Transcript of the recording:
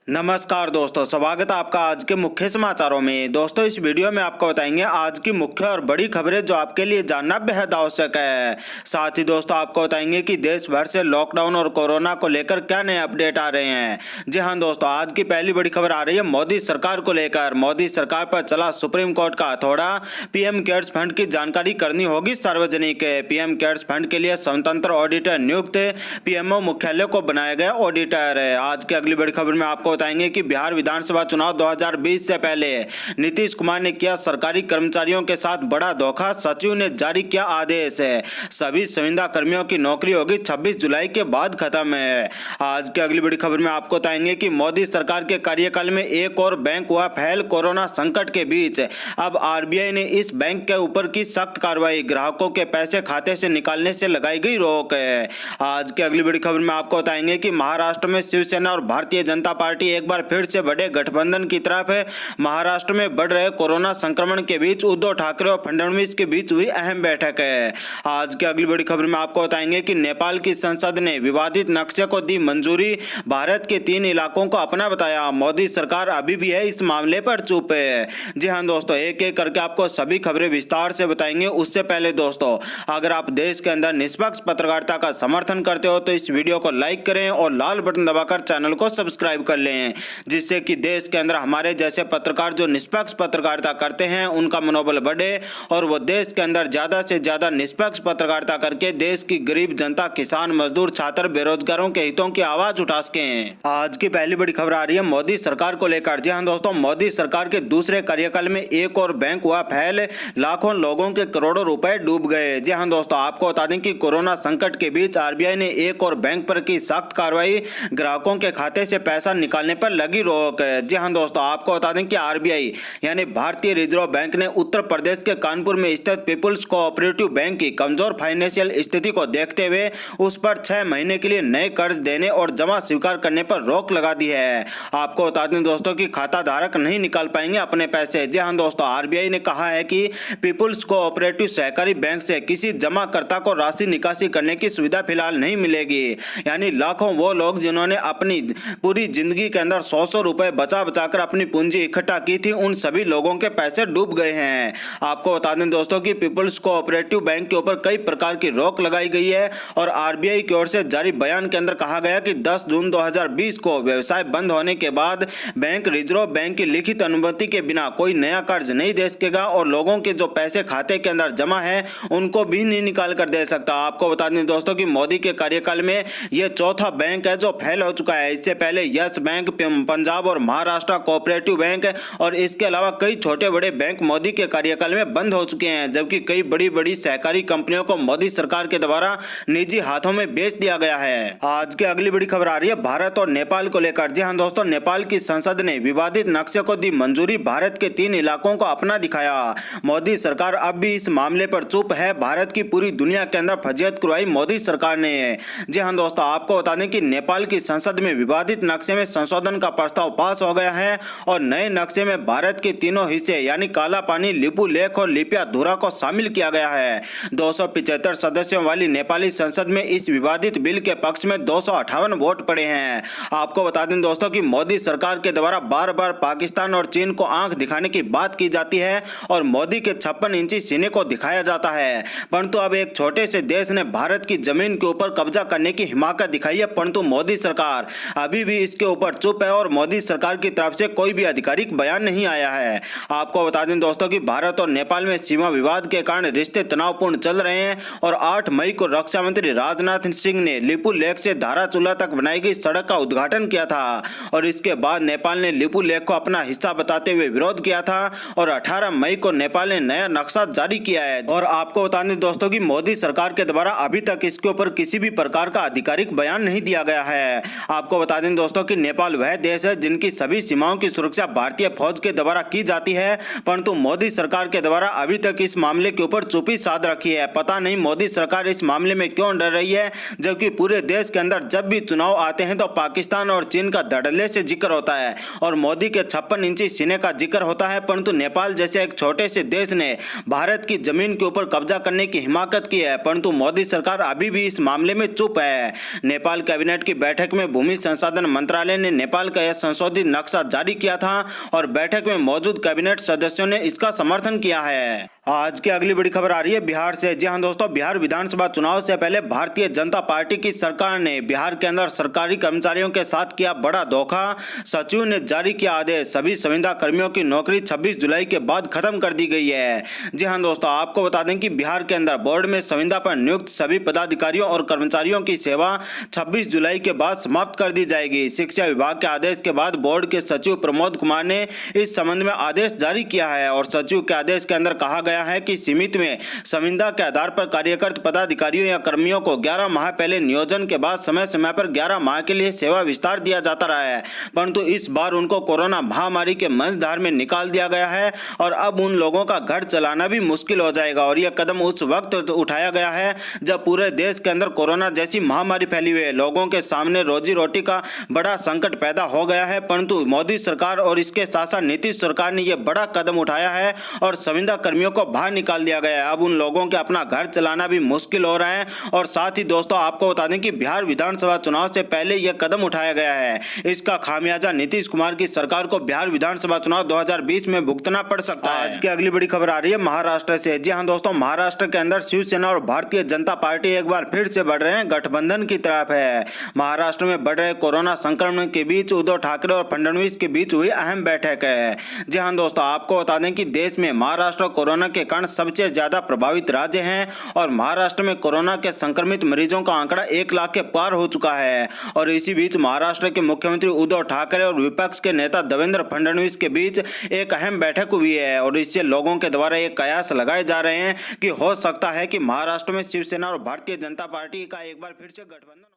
नमस्कार दोस्तों, स्वागत है आपका आज के मुख्य समाचारों में। दोस्तों, इस वीडियो में आपको बताएंगे आज की मुख्य और बड़ी खबरें जो आपके लिए जानना बेहद आवश्यक है। साथ ही दोस्तों आपको बताएंगे कि देश भर से लॉकडाउन और कोरोना को लेकर क्या नए अपडेट आ रहे हैं। जी हां दोस्तों, आज की पहली बड़ी खबर आ रही है मोदी सरकार को लेकर। मोदी सरकार पर चला सुप्रीम कोर्ट का हथौड़ा। पीएम केयर्स फंड की जानकारी करनी होगी सार्वजनिक। पीएम केयर्स फंड के लिए स्वतंत्र ऑडिटर नियुक्त, पीएमओ मुख्यालय को बनाया गया ऑडिटर। आज की अगली बड़ी खबर में आपको बताएंगे कि बिहार विधानसभा चुनाव 2020 से पहले नीतीश कुमार ने किया सरकारी कर्मचारियों के साथ बड़ा धोखा। सचिव ने जारी किया आदेश, सभी संविदा कर्मियों की नौकरी होगी 26 जुलाई के बाद खत्म है। आज की अगली बड़ी खबर में आपको बताएंगे कि मोदी सरकार के कार्यकाल में एक और बैंक हुआ फेल। कोरोना संकट के बीच अब आरबीआई ने इस बैंक के ऊपर की सख्त कार्रवाई। ग्राहकों के पैसे खाते से निकालने से लगाई गई रोक। आज की अगली बड़ी खबर में आपको बताएंगे कि महाराष्ट्र में शिवसेना और भारतीय जनता पार्टी एक बार फिर से बड़े गठबंधन की तरफ है। महाराष्ट्र में बढ़ रहे कोरोना संक्रमण के बीच उद्धव ठाकरे और फडणवीस के बीच हुई अहम बैठक है। आज की अगली बड़ी खबर में आपको बताएंगे कि नेपाल की संसद ने विवादित नक्शे को दी मंजूरी। भारत के 3 इलाकों को अपना बताया। मोदी सरकार अभी भी है इस मामले पर चुप है। जी हां दोस्तों, एक एक करके आपको सभी खबरें विस्तार से बताएंगे। उससे पहले दोस्तों, अगर आप देश के अंदर निष्पक्ष पत्रकारिता का समर्थन करते हो तो इस वीडियो को लाइक करें और लाल बटन दबाकर चैनल को सब्सक्राइब कर लें, जिससे कि देश के अंदर हमारे जैसे पत्रकार जो निष्पक्ष पत्रकारिता करते हैं उनका मनोबल बढ़े और वो देश के अंदर ज्यादा से ज्यादा निष्पक्ष पत्रकारिता करके देश की गरीब जनता, किसान, मजदूर, छात्र, बेरोजगारों के हितों की आवाज उठा सकें। आज की पहली बड़ी खबर आ रही है मोदी सरकार को लेकर। जी हां दोस्तों, मोदी सरकार के दूसरे कार्यकाल में एक और बैंक हुआ फेल। लाखों लोगों के करोड़ों रुपए डूब गए। जी हां दोस्तों, आपको बता दें कि कोरोना संकट के बीच आरबीआई ने एक और बैंक पर की सख्त कार्रवाई। ग्राहकों के खाते से पैसा निकालने पर लगी रोक। जी हां दोस्तों, आपको बता दें कि आरबीआई यानी भारतीय रिजर्व बैंक ने उत्तर प्रदेश के कानपुर में स्थित पीपुल्स कोऑपरेटिव बैंक की कमजोर फाइनेंशियल स्थिति को देखते हुए उस पर 6 महीने के लिए नए कर्ज देने और जमा स्वीकार करने पर रोक लगा दी है। आपको बता दें दोस्तों कि खाता धारक नहीं निकाल पाएंगे अपने पैसे। जी हां दोस्तों, आरबीआई ने कहा है कि पीपुल्स कोऑपरेटिव सहकारी बैंक से किसी जमाकर्ता को राशि निकासी करने की सुविधा फिलहाल नहीं मिलेगी। यानी लाखों वो लोग जिन्होंने अपनी पूरी जिंदगी के अंदर 100 रुपए बचा बचाकर अपनी पूंजी इकट्ठा की थी, उन सभी लोगों के पैसे डूब गए हैं। आपको बता दें दोस्तों कि पीपुल्स कोऑपरेटिव बैंक के ऊपर कई प्रकार की रोक लगाई गई है और आरबीआई की ओर से जारी बयान के अंदर कहा गया कि 10 जून 2020 को व्यवसाय बंद होने के बाद बैंक रिजर्व बैंक की लिखित अनुमति के बिना कोई नया कर्ज नहीं दे सकेगा और लोगों के जो पैसे खाते के अंदर जमा है उनको भी नहीं निकाल कर दे सकता। आपको बता दें दोस्तों कि मोदी के कार्यकाल में यह चौथा बैंक है जो फेल हो चुका है। इससे पहले यस बैंक, पंजाब और महाराष्ट्र कोऑपरेटिव बैंक और इसके अलावा कई छोटे बड़े बैंक मोदी के कार्यकाल में बंद हो चुके हैं, जबकि कई बड़ी बड़ी सहकारी कंपनियों को मोदी सरकार के द्वारा निजी हाथों में बेच दिया गया है। आज की अगली बड़ी खबर आ रही है भारत और नेपाल को लेकर। जी हां दोस्तों, नेपाल की संसद ने विवादित नक्शे को दी मंजूरी। भारत के 3 इलाकों को अपना दिखाया। मोदी सरकार अब भी इस मामले पर चुप है। भारत की पूरी दुनिया के अंदर फजीहत करवाई मोदी सरकार ने। जी हां दोस्तों, आपको बता दें कि नेपाल की संसद में विवादित नक्शे में संशोधन का प्रस्ताव पास हो गया है और नए नक्शे में भारत के तीनों हिस्से यानी काला पानी, लिपू लेक और लिपियाधुरा को शामिल किया गया है। 275 सदस्यों वाली नेपाली संसद में इस विवादित बिल के पक्ष में 258 वोट पड़े हैं। आपको बता दें दोस्तों कि मोदी सरकार के द्वारा बार बार पाकिस्तान और चीन को आंख दिखाने की बात की जाती है और मोदी के 56 इंची सीने को दिखाया जाता है, परंतु अब एक छोटे से देश ने भारत की जमीन के ऊपर कब्जा करने की हिम्मत दिखाई है, परंतु मोदी सरकार अभी भी इसके ऊपर चुप है और मोदी सरकार की तरफ से कोई भी आधिकारिक बयान नहीं आया है। आपको बता दें दोस्तों कि भारत और नेपाल में सीमा विवाद के कारण रिश्ते तनावपूर्ण चल रहे हैं और 8 मई को रक्षा मंत्री राजनाथ सिंह ने लिपू लेक से धाराचूला तक बनाई गई सड़क का उद्घाटन किया था और इसके बाद नेपाल ने लिपू लेक को अपना हिस्सा बताते हुए विरोध किया था और 18 मई को नेपाल ने नया नक्शा जारी किया है। और आपको बता दें दोस्तों कि मोदी सरकार के द्वारा अभी तक इसके ऊपर किसी भी प्रकार का आधिकारिक बयान नहीं दिया गया है। आपको बता दें दोस्तों कि नेपाल वह देश है जिनकी सभी सीमाओं की सुरक्षा भारतीय फौज के द्वारा की जाती है, परंतु मोदी सरकार के द्वारा अभी तक इस मामले के ऊपर चुप्पी साध रखी है। पता नहीं मोदी सरकार इस मामले में क्यों डर रही है, जबकि पूरे देश के अंदर जब भी चुनाव आते हैं तो पाकिस्तान और चीन का धड़ल्ले से जिक्र होता है और मोदी के 56 इंची सीने का जिक्र होता है, परंतु नेपाल जैसे एक छोटे से देश ने भारत की जमीन के ऊपर कब्जा करने की हिमाकत की है, परंतु मोदी सरकार अभी भी इस मामले में चुप है। नेपाल कैबिनेट की बैठक में भूमि संसाधन मंत्रालय ने नेपाल का यह संशोधित नक्शा जारी किया था और बैठक में मौजूद कैबिनेट सदस्यों ने इसका समर्थन किया है। आज की अगली बड़ी खबर आ रही है बिहार से। जी हां दोस्तों, बिहार विधानसभा चुनाव से पहले भारतीय जनता पार्टी की सरकार ने बिहार के अंदर सरकारी कर्मचारियों के साथ किया बड़ा धोखा। सचिव ने जारी किया आदेश, सभी संविदा कर्मियों की नौकरी 26 जुलाई के बाद खत्म कर दी गई है। जी हां दोस्तों, आपको बता दें कि बिहार के अंदर बोर्ड में संविदा पर नियुक्त सभी पदाधिकारियों और कर्मचारियों की सेवा 26 जुलाई के बाद समाप्त कर दी जाएगी। शिक्षा विभाग के आदेश के बाद बोर्ड के सचिव प्रमोद कुमार ने इस संबंध में आदेश जारी किया है और सचिव के आदेश के अंदर कहा गया है कि सीमित में संविदा के आधार पर कार्यरत पदाधिकारियों या कर्मियों को 11 माह पहले नियोजन के बाद समय समय पर 11 माह के लिए सेवा विस्तार दिया जाता रहा है, परंतु इस बार उनको कोरोना महामारी के मंझधार में निकाल दिया गया है और अब उन लोगों का घर चलाना भी मुश्किल हो जाएगा। और यह कदम उस वक्त उठाया गया है जब पूरे देश के अंदर कोरोना जैसी महामारी फैली हुई है, लोगों के सामने रोजी रोटी का बड़ा संकट पैदा हो गया है, परंतु मोदी सरकार और इसके साथ साथ नीतीश सरकार ने यह बड़ा कदम उठाया है और संविदा कर्मियों को बाहर निकाल दिया गया है। अब उन लोगों के अपना घर चलाना भी मुश्किल हो रहा है। और साथ ही दोस्तों, आपको बता दें कि बिहार विधानसभा चुनाव से पहले यह कदम उठाया गया है। इसका खामियाजा नीतीश कुमार की सरकार को बिहार विधानसभा चुनाव 2020 में भुगतना पड़ सकता है। आज की अगली बड़ी खबर आ रही है महाराष्ट्र से। जी हां दोस्तों, महाराष्ट्र के अंदर शिवसेना और भारतीय जनता पार्टी एक बार फिर से बढ़ रहे हैं गठबंधन की तरफ है। महाराष्ट्र में बढ़ रहे कोरोना संक्रमण के बीच उद्धव ठाकरे और फडणवीस के बीच हुई अहम बैठक है। जी हां दोस्तों, आपको बता दें कि देश में महाराष्ट्र कोरोना के कारण सबसे ज्यादा प्रभावित राज्य है और महाराष्ट्र में कोरोना के संक्रमित मरीजों का आंकड़ा 1 लाख के पार हो चुका है। और इसी बीच महाराष्ट्र के मुख्यमंत्री उद्धव ठाकरे और विपक्ष के नेता देवेंद्र फडणवीस के बीच एक अहम बैठक हुई है और इससे लोगों के द्वारा एक कयास लगाए जा रहे हैं कि हो सकता है कि महाराष्ट्र में शिवसेना और भारतीय जनता पार्टी का एक बार फिर से गठबंधन